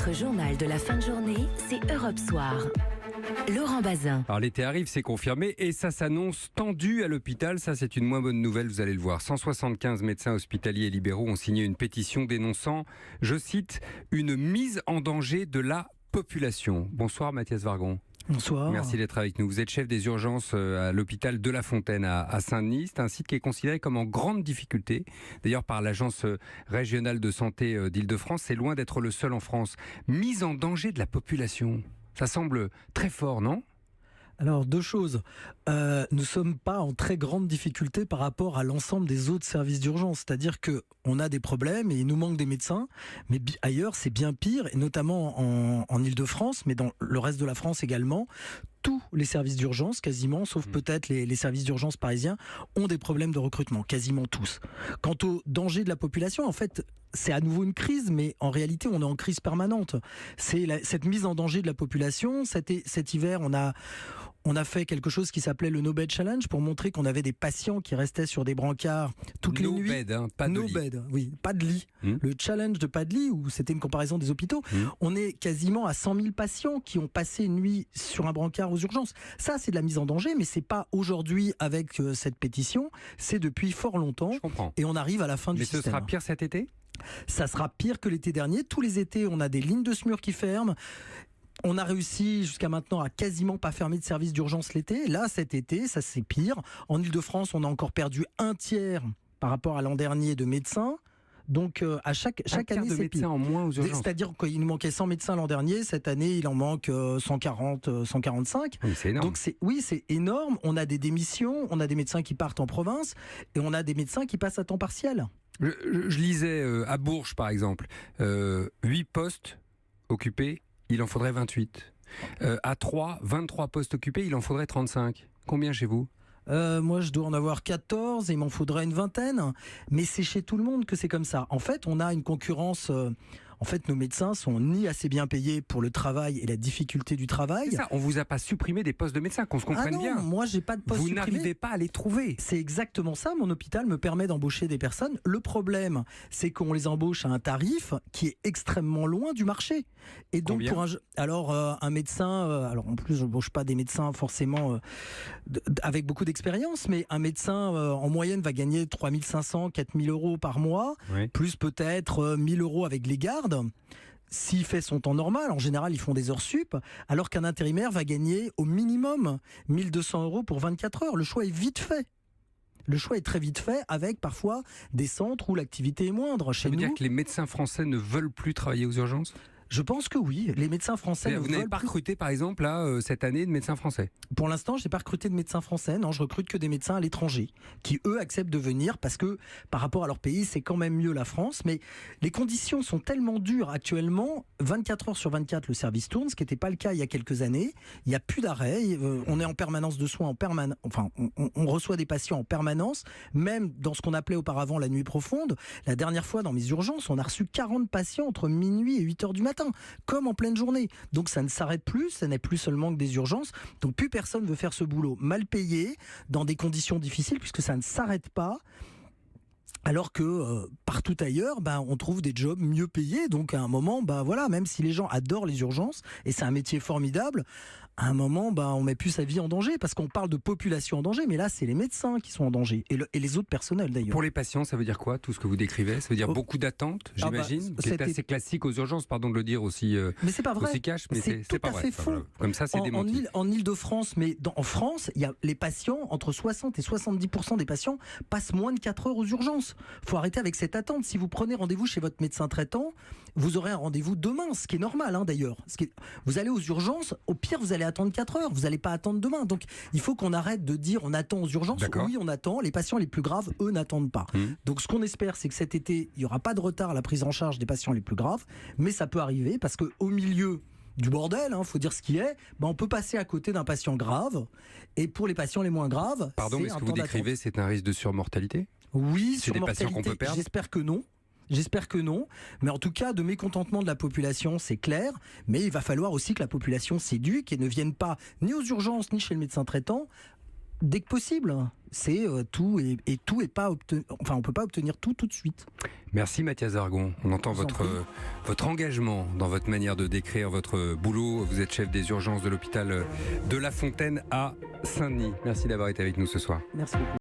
Votre journal de la fin de journée, c'est Europe Soir. Laurent Bazin. Alors l'été arrive, c'est confirmé, et ça s'annonce tendu à l'hôpital. Ça, c'est une moins bonne nouvelle, vous allez le voir. 175 médecins hospitaliers et libéraux ont signé une pétition dénonçant, je cite, une mise en danger de la population. Bonsoir Mathias Vargon. Bonsoir. Merci d'être avec nous. Vous êtes chef des urgences à l'hôpital de La Fontaine à Saint-Denis. C'est un site qui est considéré comme en grande difficulté. D'ailleurs, par l'agence régionale de santé d'Île-de-France, c'est loin d'être le seul en France. Mise en danger de la population. Ça semble très fort, non ? Alors, deux choses. Nous ne sommes pas en très grande difficulté par rapport à l'ensemble des autres services d'urgence. C'est-à-dire qu'on a des problèmes et il nous manque des médecins. Mais ailleurs, c'est bien pire, et notamment en Île-de-France, mais dans le reste de la France également. Tous les services d'urgence, quasiment, sauf peut-être les services d'urgence parisiens, ont des problèmes de recrutement, quasiment tous. Quant au danger de la population, en fait, c'est à nouveau une crise, mais en réalité, on est en crise permanente. C'est cette mise en danger de la population. Cet hiver, on a fait quelque chose qui s'appelait le No Bed Challenge pour montrer qu'on avait des patients qui restaient sur des brancards toutes les nuits. No bed, pas de lit. Bed, oui, pas de lit. Le challenge de pas de lit, où c'était une comparaison des hôpitaux. On est quasiment à 100 000 patients qui ont passé une nuit sur un brancard aux urgences. Ça, c'est de la mise en danger, mais c'est pas aujourd'hui avec cette pétition. C'est depuis fort longtemps. Je comprends. Et on arrive à la fin du système. Mais ce sera pire cet été ? Ça sera pire que l'été dernier. Tous les étés, on a des lignes de SMUR qui ferment. On a réussi jusqu'à maintenant à quasiment pas fermer de service d'urgence l'été. Là, cet été, ça c'est pire. En Île-de-France, on a encore perdu un tiers par rapport à l'an dernier de médecins. Donc à chaque année, c'est pire. En moins aux urgences. C'est-à-dire qu'il nous manquait 100 médecins l'an dernier. Cette année, il en manque 140, 145. Oui, c'est énorme. Donc c'est énorme. On a des démissions, on a des médecins qui partent en province et on a des médecins qui passent à temps partiel. Je lisais à Bourges, par exemple, 8 postes occupés, il en faudrait 28. À 3, 23 postes occupés, il en faudrait 35. Combien chez vous ? Moi, je dois en avoir 14 et il m'en faudrait une vingtaine. Mais c'est chez tout le monde que c'est comme ça. En fait, on a une concurrence... En fait, nos médecins sont ni assez bien payés pour le travail et la difficulté du travail. C'est ça, on vous a pas supprimé des postes de médecins, qu'on se comprenne bien. Moi, j'ai pas de poste supprimé. Vous n'arrivez pas à les trouver. C'est exactement ça. Mon hôpital me permet d'embaucher des personnes. Le problème, c'est qu'on les embauche à un tarif qui est extrêmement loin du marché. Et donc, un médecin, alors en plus, je n'embauche pas des médecins forcément avec beaucoup d'expérience, mais un médecin en moyenne va gagner 3 500, 4 000 euros par mois, plus peut-être 1 000 euros avec les gardes. S'il fait son temps normal, en général, ils font des heures sup, alors qu'un intérimaire va gagner au minimum 1 200 euros pour 24 heures. Le choix est vite fait. Le choix est très vite fait, avec parfois des centres où l'activité est moindre. Ça veut dire que les médecins français ne veulent plus travailler aux urgences ? Je pense que oui. Les médecins français. Vous n'avez pas recruté, par exemple, là, cette année, de médecins français ? Pour l'instant, je n'ai pas recruté de médecins français. Non, je recrute que des médecins à l'étranger qui, eux, acceptent de venir parce que, par rapport à leur pays, c'est quand même mieux la France. Mais les conditions sont tellement dures actuellement. 24 heures sur 24, le service tourne, ce qui n'était pas le cas il y a quelques années. Il n'y a plus d'arrêt. On est en permanence de soins, on reçoit des patients en permanence, même dans ce qu'on appelait auparavant la nuit profonde. La dernière fois, dans mes urgences, on a reçu 40 patients entre minuit et 8 heures du matin, comme en pleine journée. Donc ça ne s'arrête plus, ça n'est plus seulement que des urgences. Donc plus personne veut faire ce boulot mal payé, dans des conditions difficiles, puisque ça ne s'arrête pas. Alors que partout ailleurs, on trouve des jobs mieux payés. Donc à un moment, même si les gens adorent les urgences, et c'est un métier formidable, à un moment, on met plus sa vie en danger, parce qu'on parle de population en danger, mais là, c'est les médecins qui sont en danger, et les autres personnels d'ailleurs. Pour les patients, ça veut dire quoi, tout ce que vous décrivez ? Ça veut dire beaucoup d'attentes, j'imagine, qui est assez classique aux urgences, pardon de le dire aussi. Mais c'est pas vrai. Aussi cash, mais c'est pas vrai. Faux. Comme ça, c'est démenti. En Île-de-France, mais en France, il y a les patients, entre 60 et 70% des patients passent moins de 4 heures aux urgences. Faut arrêter avec cette attente. Si vous prenez rendez-vous chez votre médecin traitant, vous aurez un rendez-vous demain, ce qui est normal d'ailleurs. Vous allez aux urgences, au pire, vous allez attendre 4 heures, vous n'allez pas attendre demain. Donc il faut qu'on arrête de dire on attend aux urgences. D'accord. Oui, on attend. Les patients les plus graves, eux, n'attendent pas. Donc ce qu'on espère, c'est que cet été, il n'y aura pas de retard à la prise en charge des patients les plus graves, mais ça peut arriver parce qu'au milieu du bordel, faut dire ce qui est, on peut passer à côté d'un patient grave, et pour les patients les moins graves, pardon, mais ce que vous décrivez, c'est un risque de surmortalité ? Oui, c'est des patients qu'on peut perdre ? J'espère que non. J'espère que non, mais en tout cas de mécontentement de la population, c'est clair, mais il va falloir aussi que la population s'éduque et ne vienne pas ni aux urgences ni chez le médecin traitant Dès que possible. C'est tout et tout est pas on peut pas obtenir tout de suite. Merci Mathias Argon. On entend votre engagement dans votre manière de décrire votre boulot. Vous êtes chef des urgences de l'hôpital de La Fontaine à Saint-Denis. Merci d'avoir été avec nous ce soir. Merci beaucoup.